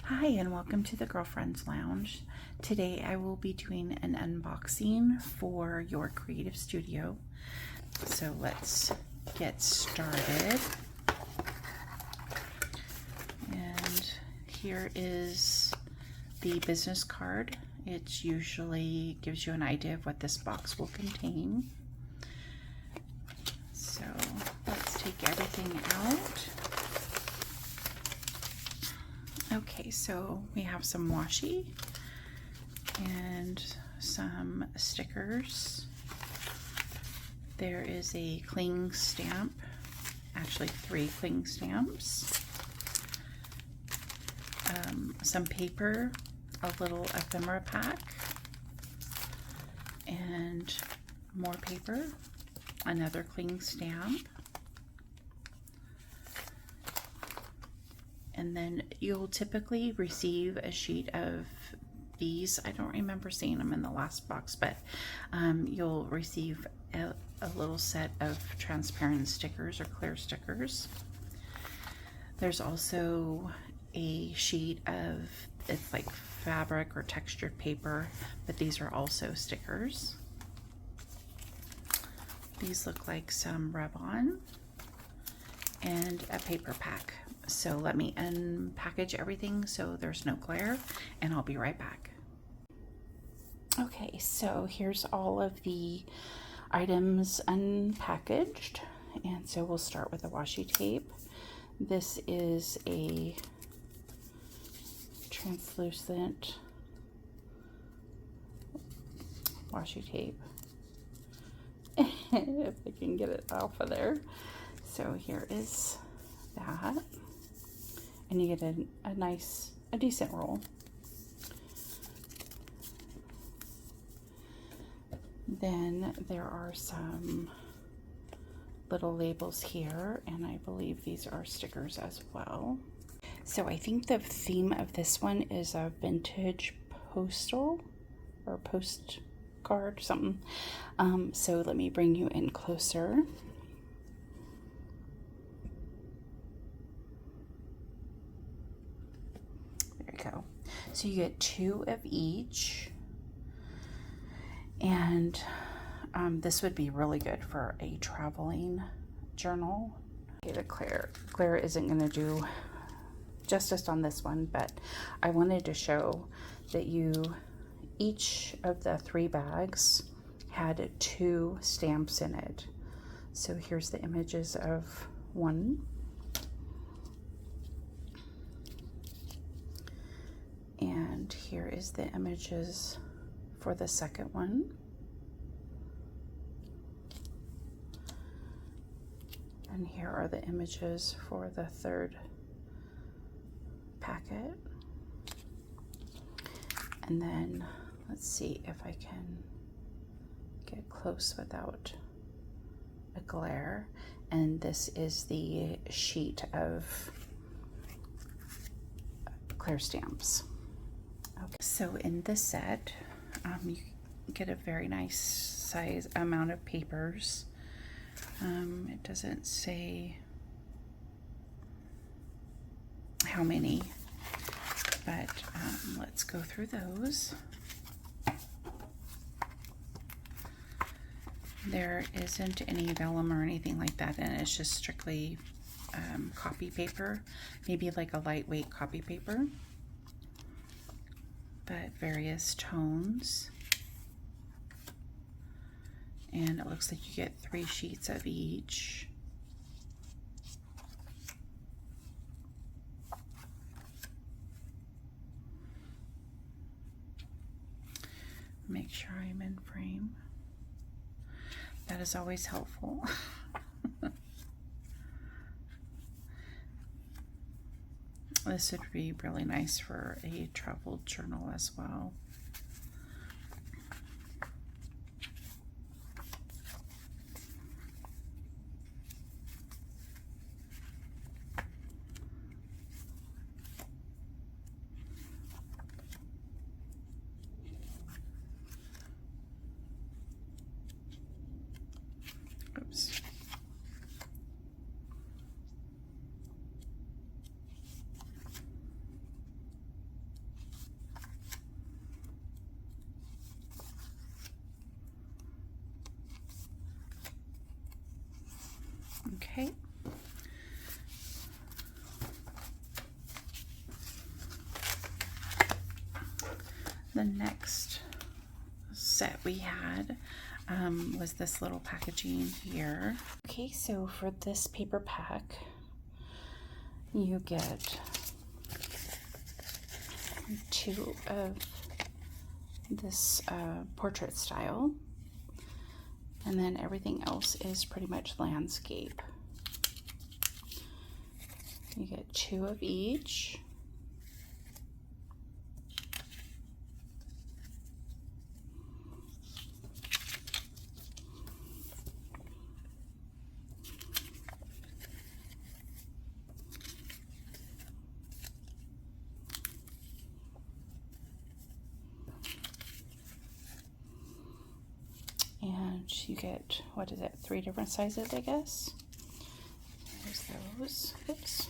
Hi and welcome to the Girlfriends Lounge. Today I will be doing an unboxing for your creative studio. So let's get started. And here is the business card. It usually gives you an idea of what this box will contain. So let's take everything out. Okay, so we have some washi and some stickers. There is a cling stamp, actually 3 cling stamps, some paper, a little ephemera pack, and more paper, another cling stamp. And then you'll typically receive a sheet of these. I don't remember seeing them in the last box, but you'll receive a little set of transparent stickers or clear stickers. There's also a sheet of, it's like fabric or textured paper, but these are also stickers. These look like some rub-on and a paper pack. So let me unpackage everything so there's no glare, and I'll be right back. Okay, so here's all of the items unpackaged, and so we'll start with the washi tape. This is a translucent washi tape. If I can get it off of there. So here is that. And you get a decent roll. Then there are some little labels here, and I believe these are stickers as well. So I think the theme of this one is a vintage postal or postcard, something. So let me bring you in closer. Go. So you get 2 of each, and this would be really good for a traveling journal. Okay, the Claire isn't going to do justice on this one, but I wanted to show that each of the 3 bags had 2 stamps in it. So here's the images of one. And here is the images for the second one. And here are the images for the third packet. And then let's see if I can get close without a glare. And this is the sheet of clear stamps. Okay, so in this set, you get a very nice size amount of papers. It doesn't say how many, but let's go through those. There isn't any vellum or anything like that, and it's just strictly copy paper, maybe like a lightweight copy paper, but various tones. And it looks like you get 3 sheets of each. Make sure I'm in frame. That is always helpful. This would be really nice for a travel journal as well. Oops. Okay. The next set we had was this little packaging here. Okay, so for this paper pack, you get 2 of this portrait style, and then everything else is pretty much landscape. You get 2 of each. And you get, what is it, 3 different sizes, I guess. There's those. Oops.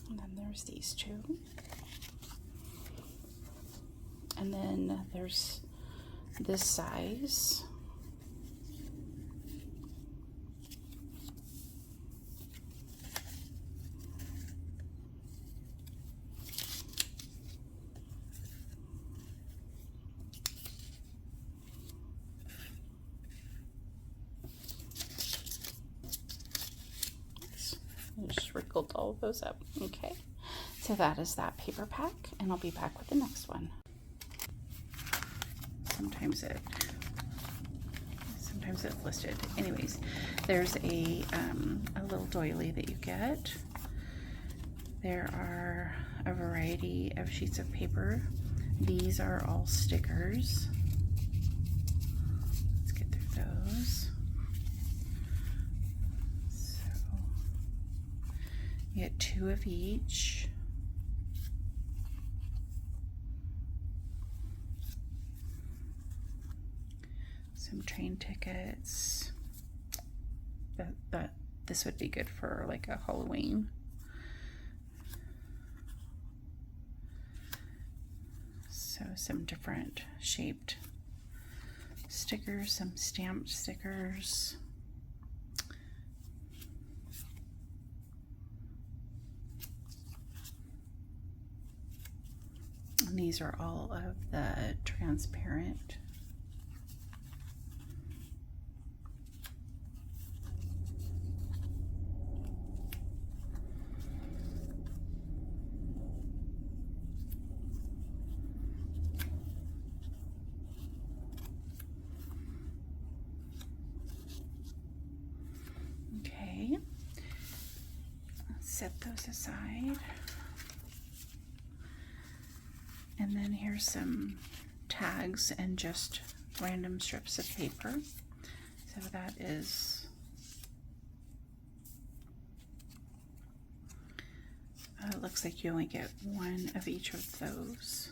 And then there's these 2. And then there's this size. I just wrinkled all of those up. Okay, so that is that paper pack, and I'll be back with the next one. Sometimes it's listed. Anyways, there's a little doily that you get. There are a variety of sheets of paper. These are all stickers. Let's get through those. So you get 2 of each. Some train tickets. But this would be good for like a Halloween. So some different shaped stickers, some stamped stickers. And these are all of the transparent. Okay, let's set those aside. And then here's some tags and just random strips of paper. So that is it looks like you only get 1 of each of those.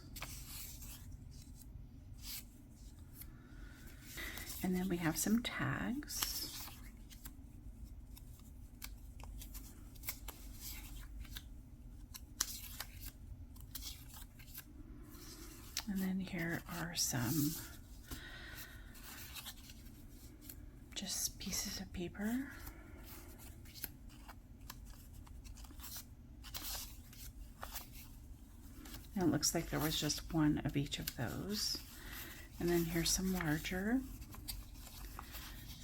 And then we have some tags. And then here are some just pieces of paper. And it looks like there was just 1 of each of those. And then here's some larger.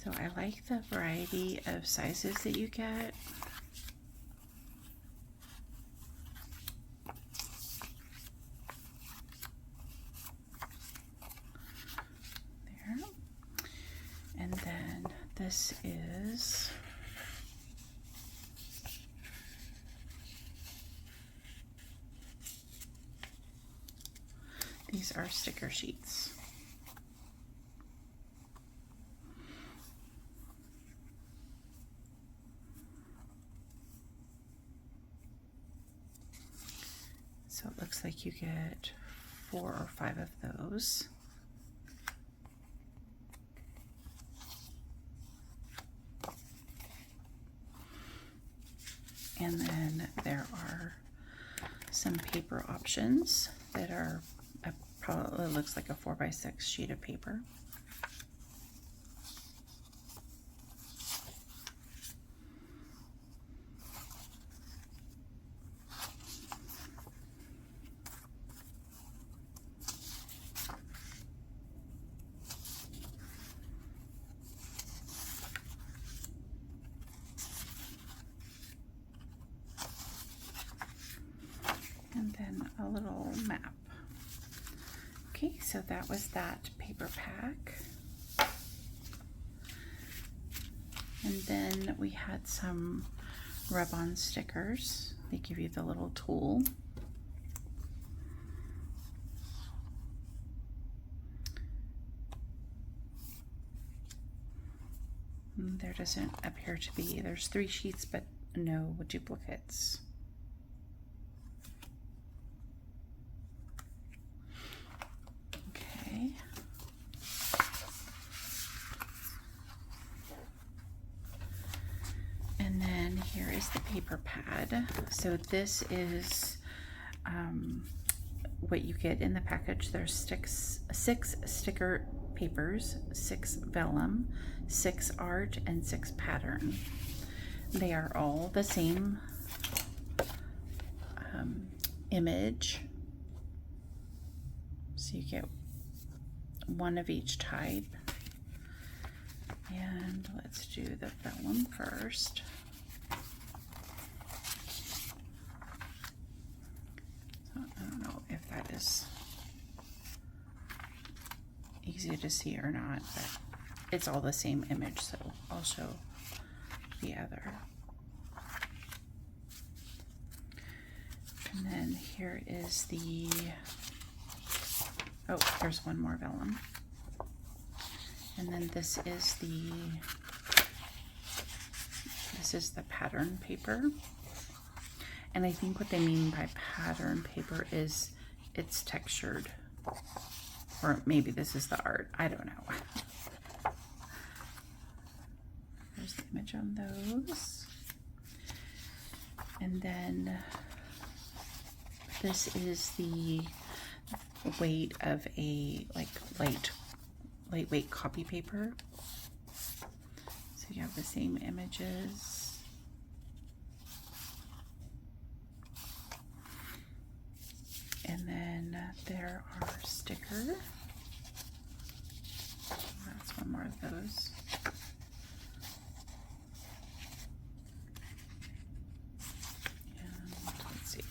So I like the variety of sizes that you get. There. And then this is these are sticker sheets. So it looks like you get 4 or 5 of those. And then there are some paper options that are probably looks like a 4x6 sheet of paper. And then a little map. Okay, so that was that paper pack. And then we had some rub-on stickers. They give you the little tool. And there doesn't appear to be, there's 3 sheets, but no duplicates. And then here is the paper pad. So this is what you get in the package. There's 6 sticker papers, 6 vellum, 6 art, and 6 pattern. They are all the same image. So you get one of each type. And let's do the vellum first. So I don't know if that is easy to see or not, but it's all the same image, so I'll show the other. And then here is the, oh, there's one more vellum. And then this is the pattern paper. And I think what they mean by pattern paper is it's textured. Or maybe this is the art. I don't know. There's the image on those. And then this is the weight of a lightweight copy paper. So you have the same images. And then there are stickers. That's one more of those. And let's see.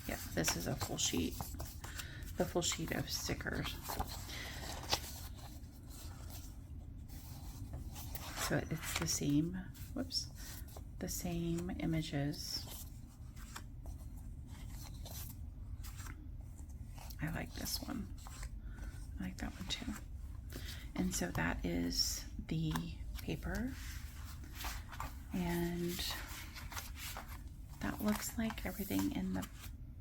Yeah, this is a full sheet. The full sheet of stickers. So it's the same, whoops, the same images. I like this one. I like that one too. And so that is the paper. And that looks like everything in the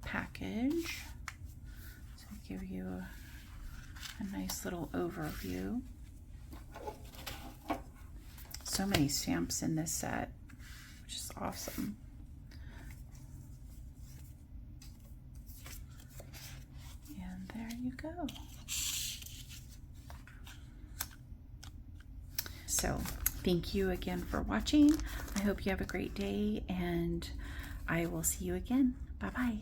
package. So I give you a nice little overview. So many stamps in this set, which is awesome. And there you go. So thank you again for watching. I hope you have a great day, and I will see you again. Bye-bye.